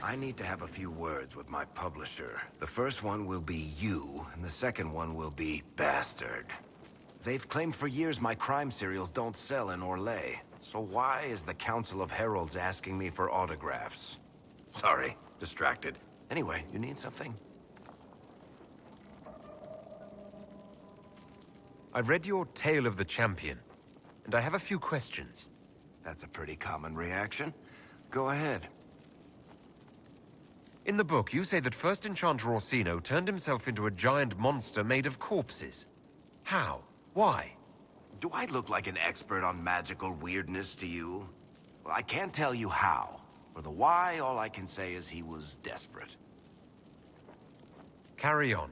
I need to have a few words with my publisher. The first one will be you, and the second one will be Bastard. They've claimed for years my crime serials don't sell in Orlais. So why is the Council of Heralds asking me for autographs? Sorry, distracted. Anyway, you need something? I've read your Tale of the Champion, and I have a few questions. That's a pretty common reaction. Go ahead. In the book, you say that first Enchanter Orsino turned himself into a giant monster made of corpses. How? Why? Do I look like an expert on magical weirdness to you? Well, I can't tell you how. For the why, all I can say is he was desperate. Carry on.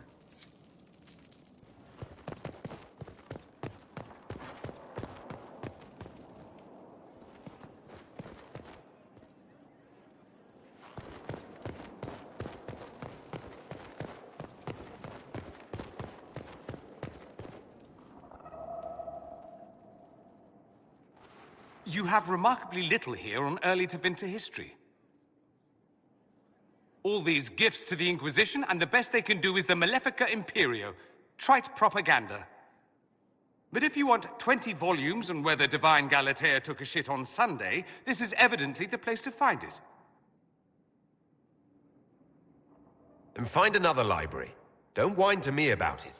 You have remarkably little here on early Tevinter history. All these gifts to the Inquisition, and the best they can do is the Malefica Imperio. Trite propaganda. But if you want 20 volumes on whether Divine Galatea took a shit on Sunday, this is evidently the place to find it. Then find another library. Don't whine to me about it.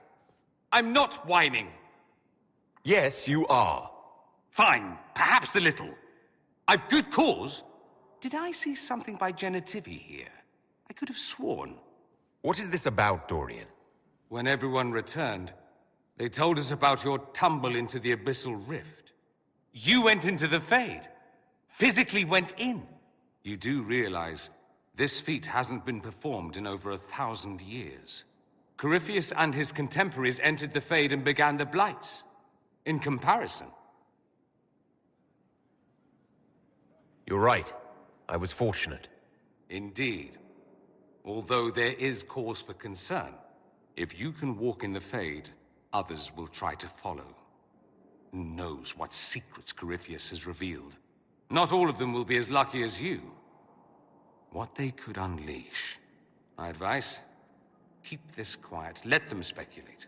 I'm not whining. Yes, you are. Fine, perhaps a little. I've good cause. Did I see something by Genitivi here? I could have sworn. What is this about, Dorian? When everyone returned, they told us about your tumble into the Abyssal Rift. You went into the Fade. Physically went in. You do realize this feat hasn't been performed in over 1,000 years. Corypheus and his contemporaries entered the Fade and began the Blights. In comparison, you're right. I was fortunate. indeed. Although there is cause for concern. If you can walk in the Fade, others will try to follow. Who knows what secrets Corypheus has revealed? Not all of them will be as lucky as you. What they could unleash. My advice? Keep this quiet. Let them speculate.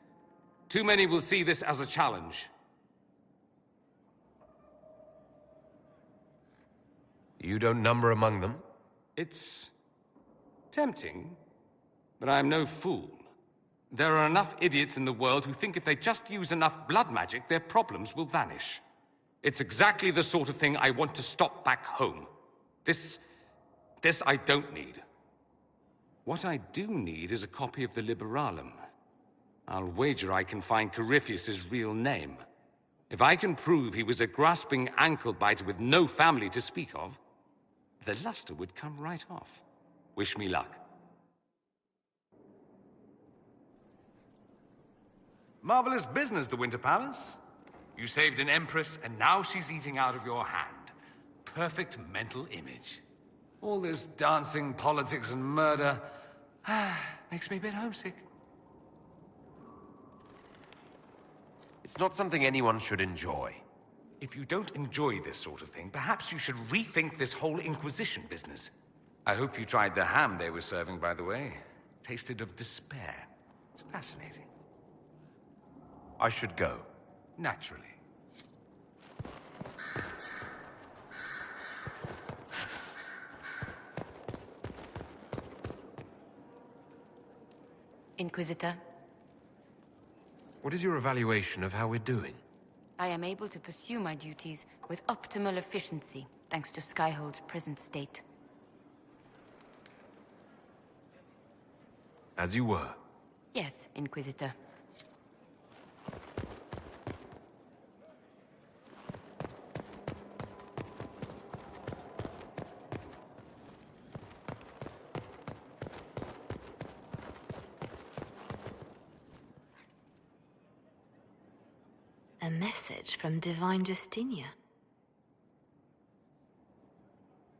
Too many will see this as a challenge. You don't number among them? It's tempting, but I'm no fool. There are enough idiots in the world who think if they just use enough blood magic, their problems will vanish. It's exactly the sort of thing I want to stop back home. This I don't need. What I do need is a copy of the Liberalum. I'll wager I can find Corypheus's real name. If I can prove he was a grasping ankle-biter with no family to speak of, the luster would come right off. Wish me luck. Marvelous business, the Winter Palace. You saved an empress, and now she's eating out of your hand. Perfect mental image. All this dancing, politics, and murder makes me a bit homesick. It's not something anyone should enjoy. If you don't enjoy this sort of thing, perhaps you should rethink this whole Inquisition business. I hope you tried the ham they were serving, by the way. Tasted of despair. It's fascinating. I should go. Naturally. Inquisitor, What is your evaluation of how we're doing? I am able to pursue my duties with optimal efficiency, thanks to Skyhold's present state. As you were. Yes, Inquisitor. A message from Divine Justinia.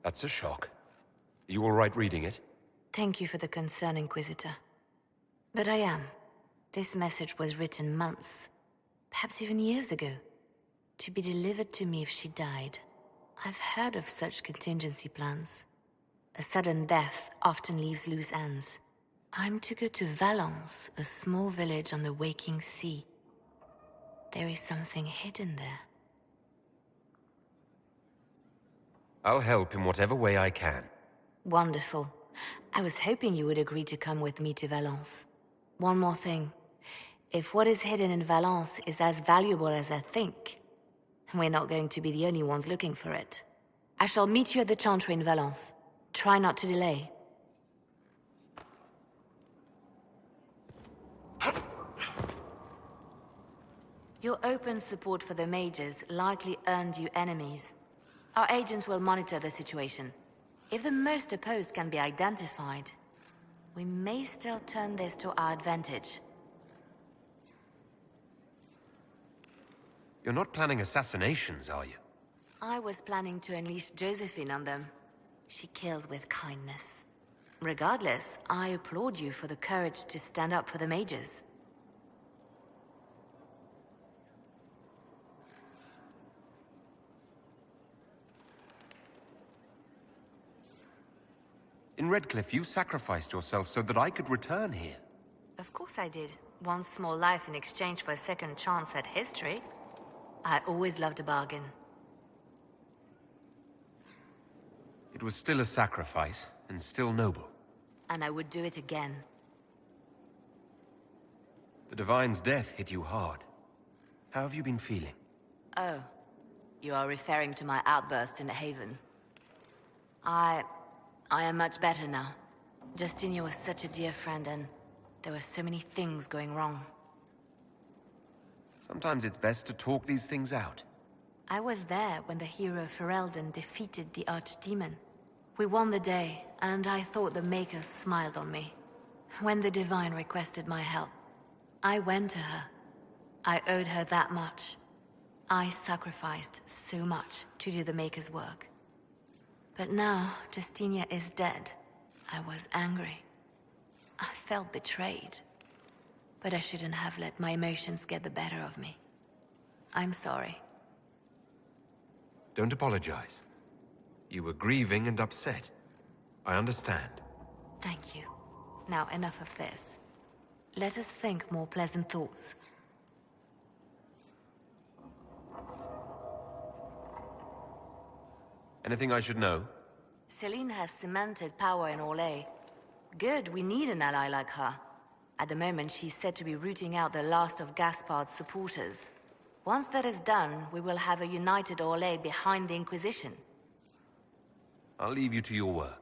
That's a shock. You all right reading it? Thank you for the concern, Inquisitor. But I am. This message was written months, perhaps even years ago, to be delivered to me if she died. I've heard of such contingency plans. A sudden death often leaves loose ends. I'm to go to Valence, a small village on the waking sea. There is something hidden there. I'll help in whatever way I can. Wonderful. I was hoping you would agree to come with me to Valence. One more thing. If what is hidden in Valence is as valuable as I think, we're not going to be the only ones looking for it. I shall meet you at the Chantry in Valence. Try not to delay. Your open support for the mages likely earned you enemies. Our agents will monitor the situation. If the most opposed can be identified, we may still turn this to our advantage. You're not planning assassinations, are you? I was planning to unleash Josephine on them. She kills with kindness. Regardless, I applaud you for the courage to stand up for the mages. In Redcliffe, you sacrificed yourself so that I could return here. Of course I did. One small life in exchange for a second chance at history. I always loved a bargain. It was still a sacrifice, and still noble. And I would do it again. The Divine's death hit you hard. How have you been feeling? Oh, you are referring to my outburst in the Haven. I am much better now. Justinia was such a dear friend, and there were so many things going wrong. Sometimes it's best to talk these things out. I was there when the hero Ferelden defeated the Archdemon. We won the day, and I thought the Maker smiled on me. When the Divine requested my help, I went to her. I owed her that much. I sacrificed so much to do the Maker's work. But now, Justinia is dead. I was angry. I felt betrayed. But I shouldn't have let my emotions get the better of me. I'm sorry. Don't apologize. You were grieving and upset. I understand. Thank you. Now enough of this. Let us think more pleasant thoughts. Anything I should know? Celine has cemented power in 𝐿𝐴. Good, we need an ally like her. At the moment, she's said to be rooting out the last of Gaspard's supporters. Once that is done, we will have a united 𝐿𝐴 behind the Inquisition. I'll leave you to your work.